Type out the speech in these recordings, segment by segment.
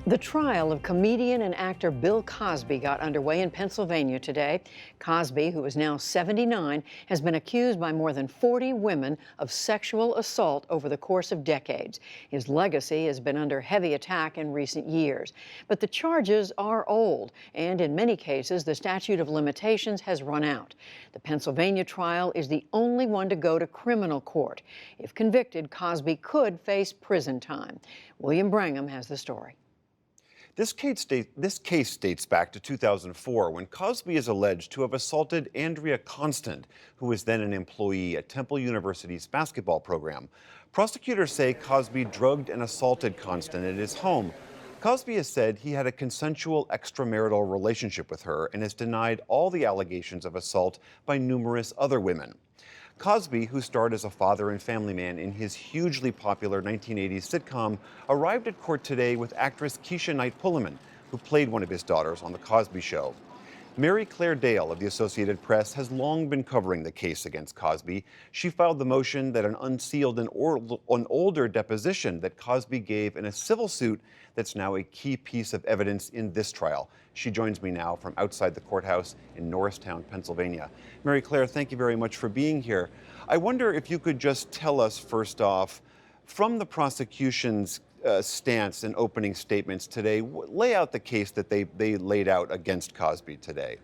The trial of comedian and actor Bill Cosby got underway in Pennsylvania today. Cosby, who is now 79, has been accused by more than 40 women of sexual assault over the course of decades. His legacy has been under heavy attack in recent years. But the charges are old, and in many cases, the statute of limitations has run out. The Pennsylvania trial is the only one to go to criminal court. If convicted, Cosby could face prison time. William Brangham has the story. This case dates back to 2004 when Cosby is alleged to have assaulted Andrea Constant, who was then an employee at Temple University's basketball program. Prosecutors say Cosby drugged and assaulted Constant at his home. Cosby has said he had a consensual extramarital relationship with her and has denied all the allegations of assault by numerous other women. Cosby, who starred as a father and family man in his hugely popular 1980s sitcom, arrived at court today with actress Keisha Knight Pulliam, who played one of his daughters on The Cosby Show. Mary Claire Dale of the Associated Press has long been covering the case against Cosby. She filed the motion that an unsealed and older deposition that Cosby gave in a civil suit that's now a key piece of evidence in this trial. She joins me now from outside the courthouse in Norristown, Pennsylvania. Mary Claire, thank you very much for being here. I wonder if you could just tell us, first off, from the prosecution's stance and opening statements today, lay out the case that they laid out against Cosby today.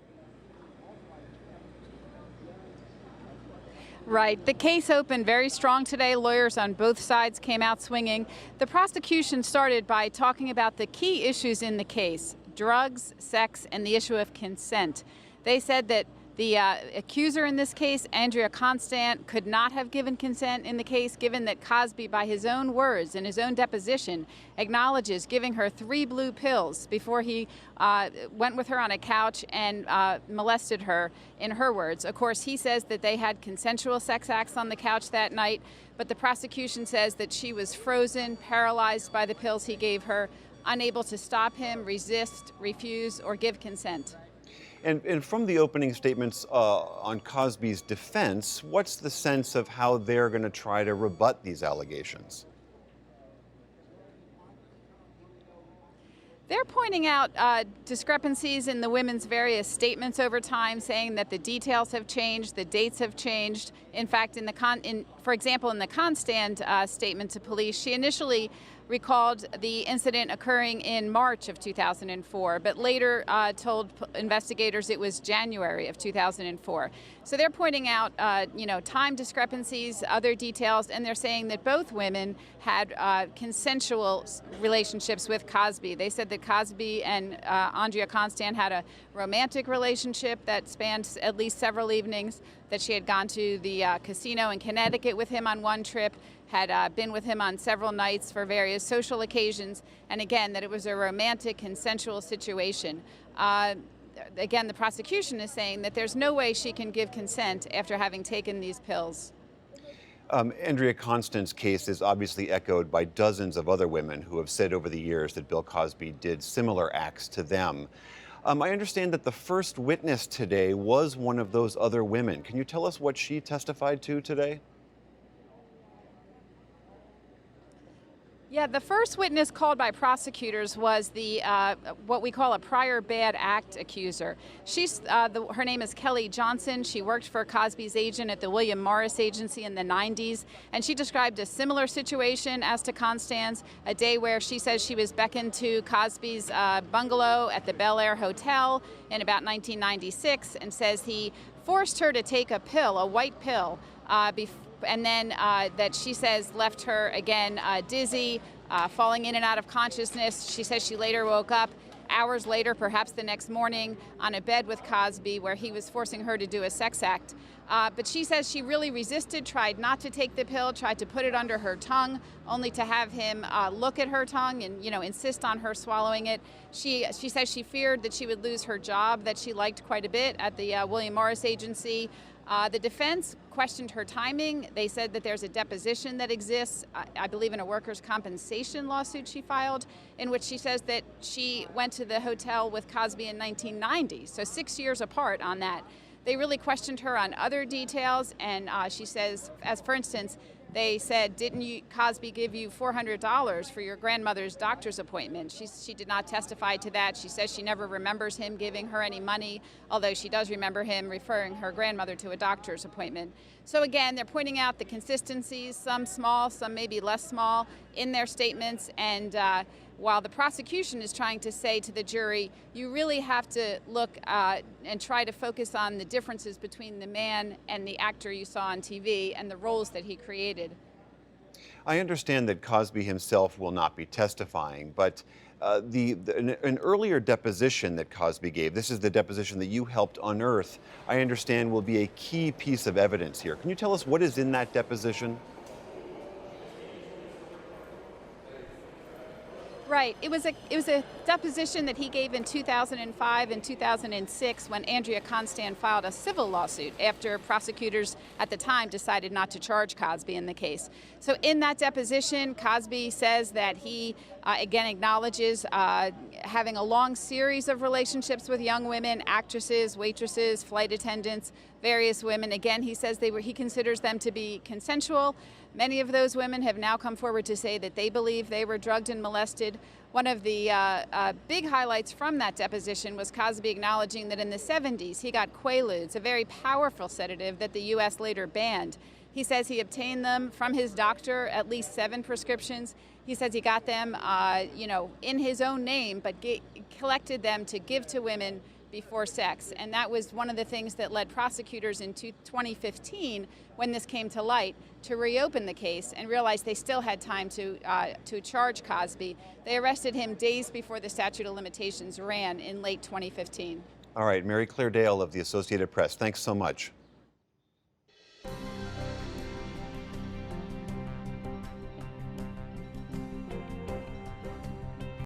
Right. The case opened very strong today. Lawyers on both sides came out swinging. The prosecution started by talking about the key issues in the case: drugs, sex, and the issue of consent. They said that the accuser in this case, Andrea Constant, could not have given consent in the case, given that Cosby, by his own words in his own deposition, acknowledges giving her 3 blue pills before he went with her on a couch and molested her, in her words. Of course, he says that they had consensual sex acts on the couch that night, but the prosecution says that she was frozen, paralyzed by the pills he gave her, unable to stop him, resist, refuse, or give consent. And from the opening statements on Cosby's defense, what's the sense of how they're going to try to rebut these allegations? They're pointing out discrepancies in the women's various statements over time, saying that the details have changed, the dates have changed. In fact, for example, in the Constant statement to police, she initially recalled the incident occurring in March of 2004, but later told investigators it was January of 2004. So they're pointing out, time discrepancies, other details, and they're saying that both women had consensual relationships with Cosby. They said that Cosby and Andrea Constant had a romantic relationship that spanned at least several evenings, that she had gone to the casino in Connecticut with him on one trip, had been with him on several nights for various social occasions, and again, that it was a romantic, consensual situation. Again, the prosecution is saying that there's no way she can give consent after having taken these pills. Andrea Constant's case is obviously echoed by dozens of other women who have said over the years that Bill Cosby did similar acts to them. I understand that the first witness today was one of those other women. Can you tell us what she testified to today? Yeah, the first witness called by prosecutors was the what we call a prior bad act accuser. Her name is Kelly Johnson. She worked for Cosby's agent at the William Morris Agency in the 90s, and she described a similar situation as to Constance, a day where she says she was beckoned to Cosby's bungalow at the Bel Air Hotel in about 1996, and says he forced her to take a pill, a white pill, and then that she says left her again dizzy, falling in and out of consciousness. She says she later woke up hours later, perhaps the next morning, on a bed with Cosby where he was forcing her to do a sex act. But she says she really resisted, tried not to take the pill, tried to put it under her tongue, only to have him look at her tongue and, insist on her swallowing it. She says she feared that she would lose her job that she liked quite a bit at the William Morris Agency. The defense questioned her timing. They said that there's a deposition that exists, I believe in a workers' compensation lawsuit she filed, in which she says that she went to the hotel with Cosby in 1990, so 6 years apart on that. They really questioned her on other details, and she says, as for instance, They said, didn't Cosby give you $400 for your grandmother's doctor's appointment? She did not testify to that. She says she never remembers him giving her any money, although she does remember him referring her grandmother to a doctor's appointment. So again, they're pointing out the consistencies, some small, some maybe less small, in their statements. And while the prosecution is trying to say to the jury, you really have to look and try to focus on the differences between the man and the actor you saw on TV and the roles that he created. I understand that Cosby himself will not be testifying, but an earlier deposition that Cosby gave, this is the deposition that you helped unearth, I understand will be a key piece of evidence here. Can you tell us what is in that deposition? Right. It was a deposition that he gave in 2005 and 2006 when Andrea Constand filed a civil lawsuit after prosecutors at the time decided not to charge Cosby in the case. So in that deposition, Cosby says that he again acknowledges having a long series of relationships with young women, actresses, waitresses, flight attendants, various women. Again, he says he considers them to be consensual. Many of those women have now come forward to say that they believe they were drugged and molested. One of the big highlights from that deposition was Cosby acknowledging that in the 70s he got Quaaludes, a very powerful sedative that the U.S. later banned. He says he obtained them from his doctor, at least 7 prescriptions. He says he got them, in his own name, but collected them to give to women before sex. And that was one of the things that led prosecutors in 2015, when this came to light, to reopen the case and realize they still had time to charge Cosby. They arrested him days before the statute of limitations ran in late 2015. All right, Mary Claire Dale of the Associated Press, thanks so much.